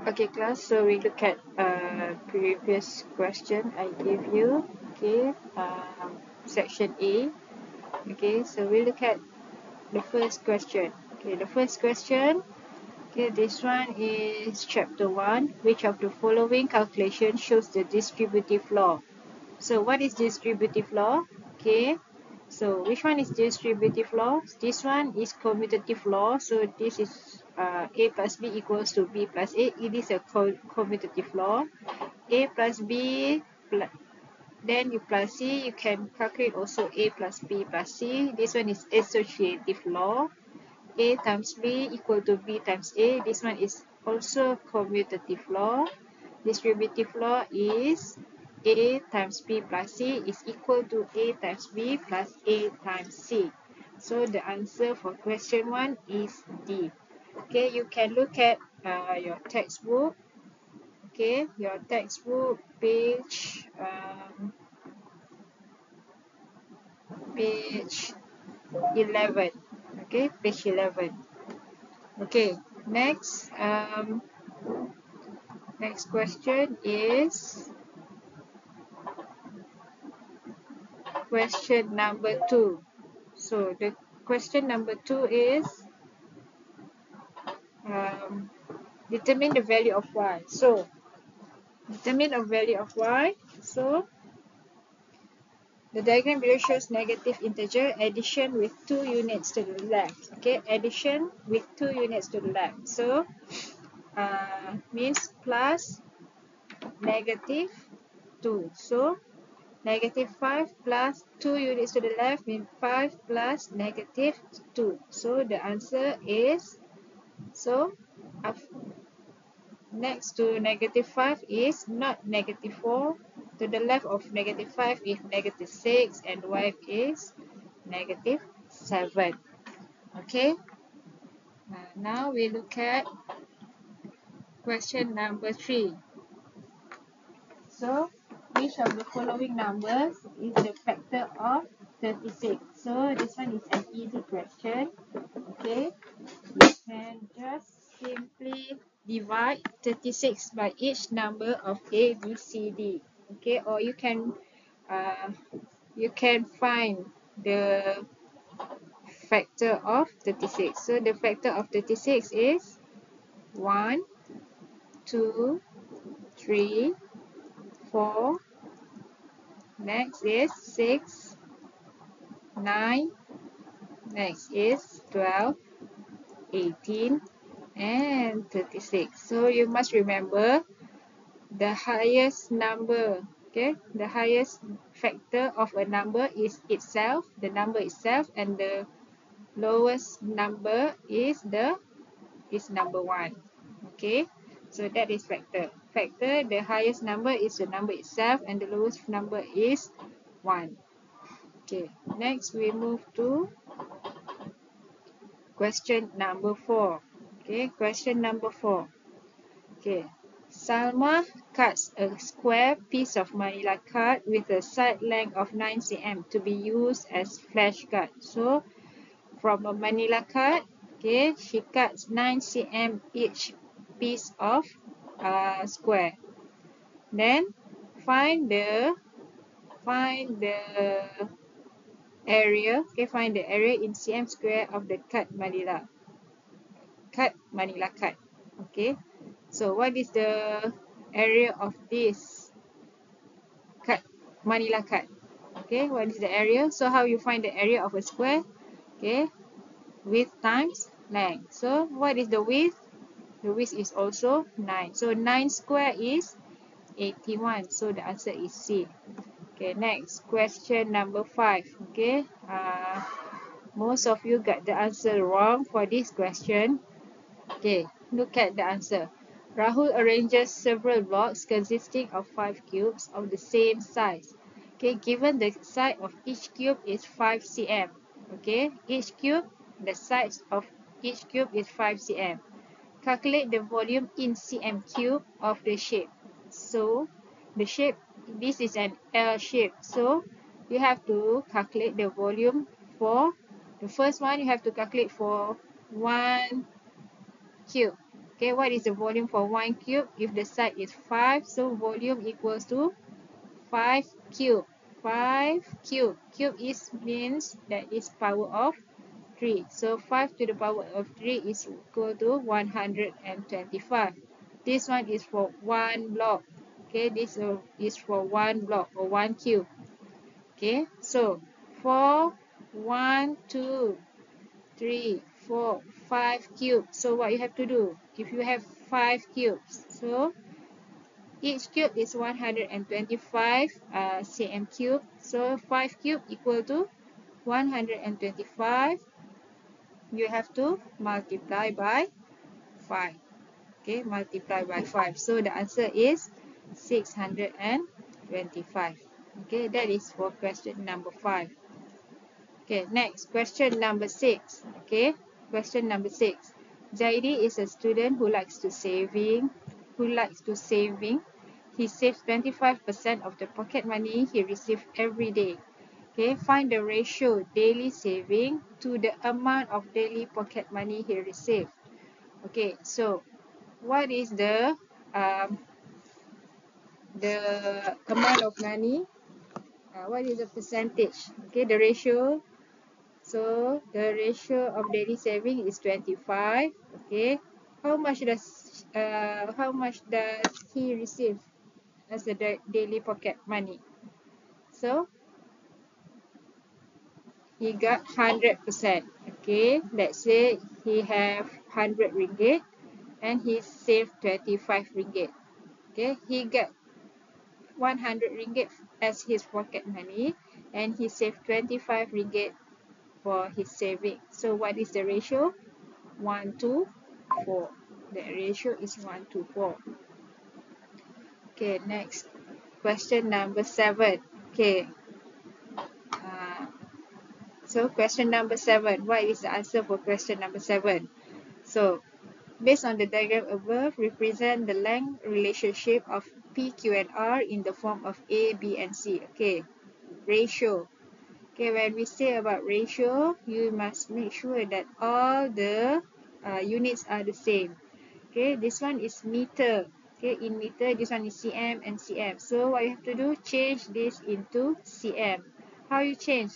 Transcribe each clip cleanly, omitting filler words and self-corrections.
Okay, class, so we look at previous question I gave you. Okay, section A. Okay, so we look at the first question. Okay, the first question. Okay, this one is chapter 1. Which of the following calculation shows the distributive law? So what is distributive law? Okay, so which one is distributive law? This one is commutative law. So this is A plus B equals to B plus A. It is a commutative law. A plus B then you plus C. You can calculate also A plus B plus C. This one is associative law. A times B equal to B times A. This one is also commutative law. Distributive law is A times B plus C is equal to A times B plus A times C. So the answer for question 1 is D. Okay, you can look at your textbook. Okay, your textbook page 11. Okay, page 11. Okay, next next question is question number 2. So the question number 2 is determine the value of y. So determine the value of y. So the diagram below shows negative integer addition with 2 units to the left. Okay, addition with 2 units to the left. So means plus negative 2. So negative 5 plus 2 units to the left means 5 plus negative 2. So the answer is, so next to negative 5 is not negative 4. To the left of negative 5 is negative 6 and y is negative 7. Okay. Now we look at question number 3. So which of the following numbers is the factor of 36? So this one is an easy question. Okay, you can just simply divide 36 by each number of A, B, C, D. Okay, or you can find the factor of 36. So the factor of 36 is 1, 2, 3, 4. Next is 6, 9. Next is 12, 18, and 36. So you must remember the highest number, okay, the highest factor of a number is itself, the number itself, and the lowest number is number 1. Okay, so that is factor. Factor, the highest number is the number itself and the lowest number is 1. Okay, next we move to question number 4. Okay, question number 4. Okay, Salma cuts a square piece of manila card with a side length of 9 cm to be used as flashcard. So, from a manila card, okay, she cuts 9 cm each piece of square. Then find the area. Okay, find the area in cm square of the cut manila card. Okay, so what is the area of this manila card? Okay, what is the area? So how you find the area of a square? Okay, width times length. So what is the width? The width is also 9. So 9 square is 81. So the answer is C. Okay, next question number 5. Okay, most of you got the answer wrong for this question. Okay, look at the answer. Rahul arranges several blocks consisting of 5 cubes of the same size. Okay, given the size of each cube is 5 cm. Okay, the size of each cube is 5 cm. Calculate the volume in cm cube of the shape. So, the shape, this is an L shape. So, you have to calculate the volume for the first one. You have to calculate for 1 cube. Okay, what is the volume for 1 cube? If the side is 5, so volume equals to 5 cube. 5 cube. Cube is means that is power of 3. So 5 to the power of 3 is equal to 125. This one is for one block. Okay, this is for one block or one cube. Okay, so for 1, 2, 3, 4, 5 cubes. So what you have to do? If you have 5 cubes, so each cube is 125 cm cube. So 5 cube equal to 125. You have to multiply by 5. Okay, multiply by 5. So the answer is 625. Okay, that is for question number 5. Okay, next question number 6. Okay, question number 6. Zaidi is a student who likes to saving. He saves 25% of the pocket money he receives every day. Okay, find the ratio daily saving to the amount of daily pocket money he received. Okay, so what is the amount of money? What is the percentage? Okay, the ratio. So the ratio of daily saving is 25. Okay, how much does he receive as a daily pocket money? So he got 100%. Okay, let's say he have 100 ringgit and he saved 25 ringgit. Okay, he got 100 ringgit as his pocket money and he saved 25 ringgit for his saving. So what is the ratio? 1 to 4. The ratio is 1 to 4. Okay, next question number 7. Okay, so question number 7. What is the answer for question number 7? So based on the diagram above, represent the length relationship of P, Q, and R in the form of A, B, and C. Okay, ratio. Okay, when we say about ratio, you must make sure that all the units are the same. Okay, this one is meter. Okay, in meter, this one is cm and cm. So what you have to do, change this into cm. How you change?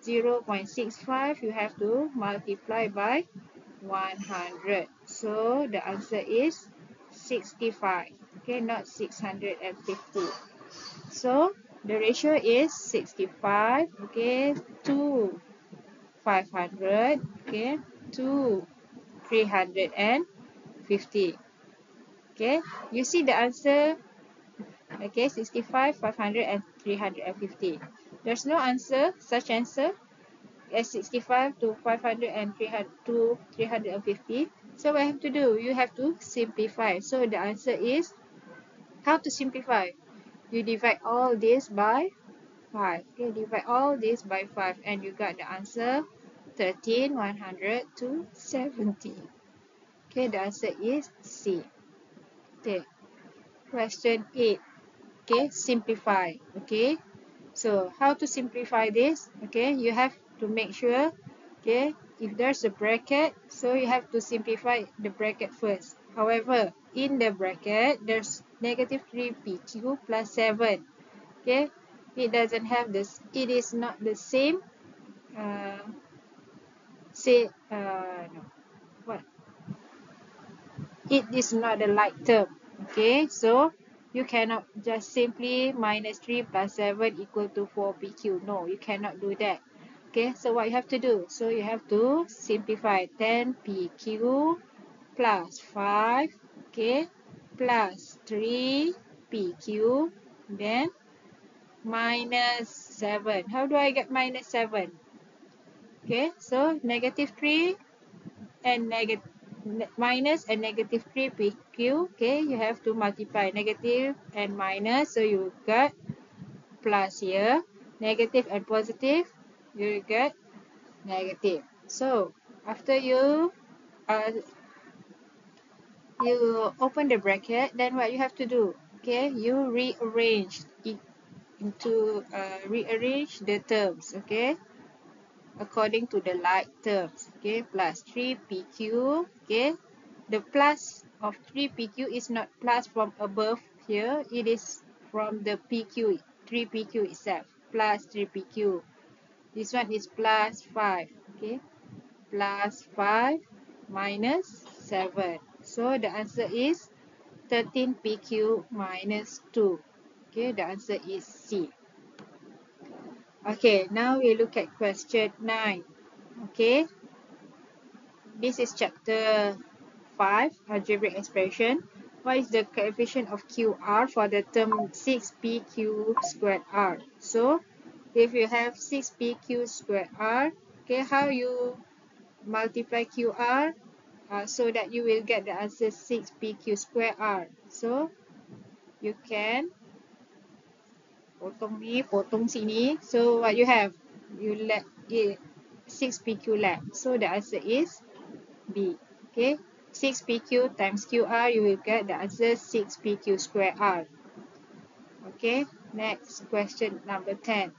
0.65, you have to multiply by 100. So the answer is 65. Okay, not 650. So the ratio is 65. Okay, to 500. Okay, to 350. Okay, you see the answer. Okay, 65, 500, and 350. There's no answer, such answer as 65 to 500 and 300 to 350. So what you have to do? You have to simplify. So the answer is, how to simplify? You divide all this by 5. Okay, divide all this by 5 and you got the answer 13,100 to 70. Okay, the answer is C. Okay, question 8. Okay, simplify. Okay, so how to simplify this? Okay, you have to make sure, okay, if there's a bracket, so you have to simplify the bracket first. However, in the bracket, there's negative 3pq plus 7. Okay, it doesn't have this, it is not the same, no, what? It is not a like term. Okay, so you cannot just simply minus 3 plus 7 equal to 4pq. No, you cannot do that. Okay, so what you have to do? So you have to simplify 10pq plus 5, okay, plus 3pq, then minus 7. How do I get minus 7? Okay, so negative 3 and minus and negative 3pq. Okay, you have to multiply negative and minus, so you got plus here. Negative and positive, you get negative. So after you open the bracket, then what you have to do? Okay, you rearrange it into rearrange the terms. Okay, according to the like terms. Okay, plus 3pq. Okay, the plus of 3PQ is not plus from above here, it is from the PQ, 3PQ itself, plus 3PQ. This one is plus 5, okay, plus 5 minus 7. So the answer is 13PQ minus 2. Okay, the answer is C. Okay, now we look at question 9. Okay, this is chapter 5, algebraic expression. What is the coefficient of QR for the term 6PQ squared R? So, if you have 6PQ squared R, okay, how you multiply QR so that you will get the answer 6PQ squared R? So, you can potong ni, potong sini. So, what you have? You let it 6PQ left. So, the answer is B. Okay, 6PQ times QR, you will get the answer 6PQ square R. Okay, next question number 10.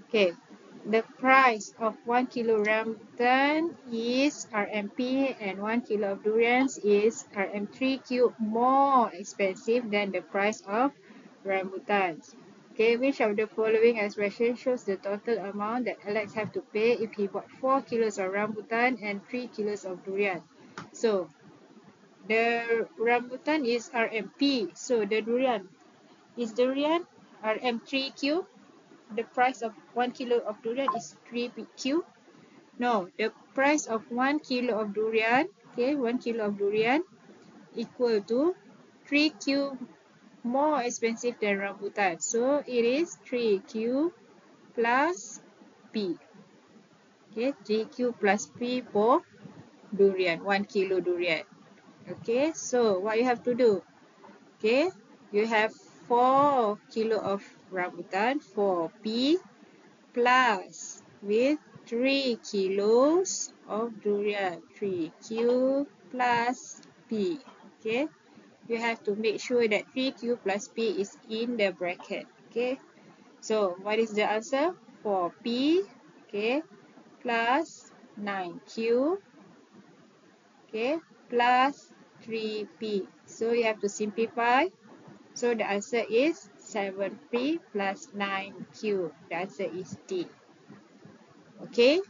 Okay, the price of 1 kilo rambutan is RMP and 1 kilo of durians is RM3 cube more expensive than the price of rambutans. Okay, which of the following expression shows the total amount that Alex have to pay if he bought 4 kilos of rambutan and 3 kilos of durian? So, the rambutan is RMP. So, the durian is durian RM3 cube. The price of 1 kilo of durian is 3PQ. No, the price of 1 kilo of durian, okay, 1 kilo of durian equal to 3Q more expensive than rambutan. So it is 3Q plus P. Okay, 3Q plus P for durian, 1 kilo durian. Okay, so what you have to do? Okay, you have 4 kilo of rambutan, 4P plus with 3 kilos of durian, 3Q plus P. Okay, you have to make sure that 3Q plus P is in the bracket. Okay, so what is the answer? 4P, okay, plus 9Q, okay, plus 3P. So you have to simplify. So the answer is 7P plus 9Q. The answer is D. Okay.